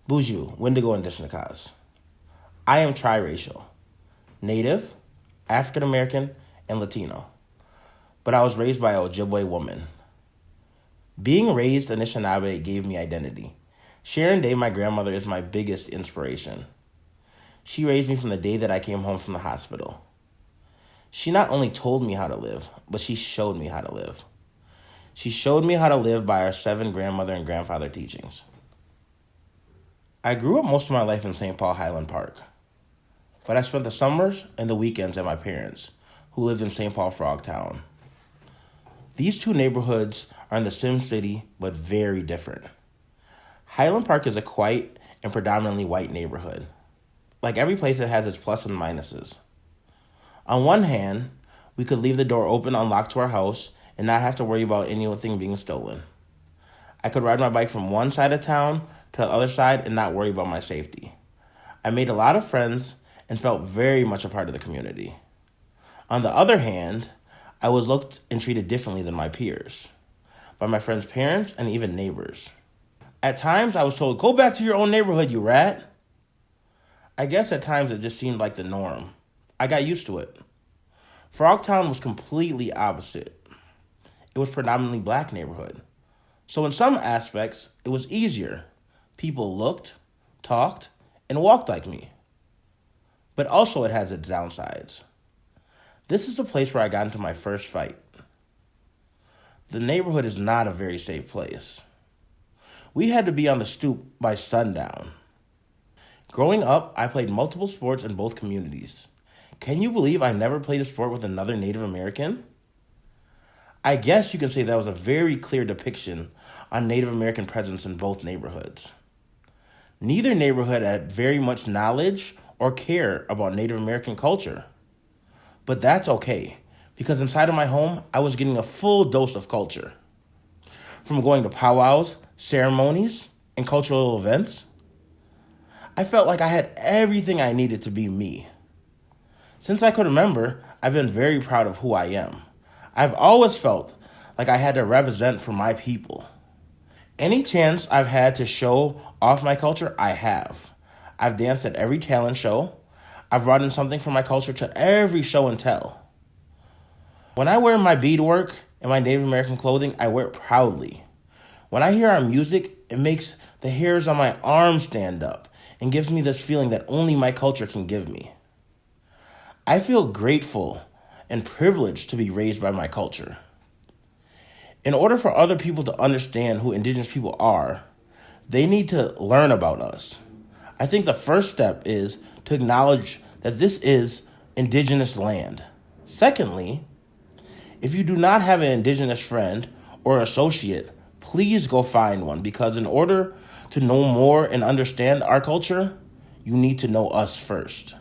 Buju, Wendigo, and Dishnakaz. I am triracial, Native, African American, and Latino. But I was raised by a Ojibwe woman. Being raised Anishinaabe gave me identity. Sharon Day, my grandmother, is my biggest inspiration. She raised me from the day that I came home from the hospital. She not only told me how to live, but she showed me how to live. She showed me how to live by our 7 grandmother and grandfather teachings. I grew up most of my life in St. Paul Highland Park, but I spent the summers and the weekends at my parents, who lived in St. Paul Frogtown. These two neighborhoods are in the same city, but very different. Highland Park is a quiet and predominantly white neighborhood. Like every place, it has its plus and minuses. On one hand, we could leave the door open unlocked to our house and not have to worry about anything being stolen. I could ride my bike from one side of town to the other side and not worry about my safety. I made a lot of friends and felt very much a part of the community. On the other hand, I was looked and treated differently than my peers, by my friends' parents and even neighbors. At times, I was told, "Go back to your own neighborhood, you rat." I guess at times it just seemed like the norm. I got used to it. Frogtown was completely opposite. It was predominantly black neighborhood. So in some aspects, it was easier. People looked, talked, and walked like me. But also it has its downsides. This is the place where I got into my first fight. The neighborhood is not a very safe place. We had to be on the stoop by sundown. Growing up, I played multiple sports in both communities. Can you believe I never played a sport with another Native American? I guess you can say that was a very clear depiction on Native American presence in both neighborhoods. Neither neighborhood had very much knowledge or care about Native American culture. But that's okay, because inside of my home, I was getting a full dose of culture. From going to powwows, ceremonies, and cultural events, I felt like I had everything I needed to be me. Since I could remember, I've been very proud of who I am. I've always felt like I had to represent for my people. Any chance I've had to show off my culture, I have. I've danced at every talent show. I've brought in something from my culture to every show and tell. When I wear my beadwork and my Native American clothing, I wear it proudly. When I hear our music, it makes the hairs on my arms stand up and gives me this feeling that only my culture can give me. I feel grateful and privileged to be raised by my culture. In order for other people to understand who Indigenous people are, they need to learn about us. I think the first step is to acknowledge that this is Indigenous land. Secondly, if you do not have an Indigenous friend or associate, please go find one, because in order to know more and understand our culture, you need to know us first.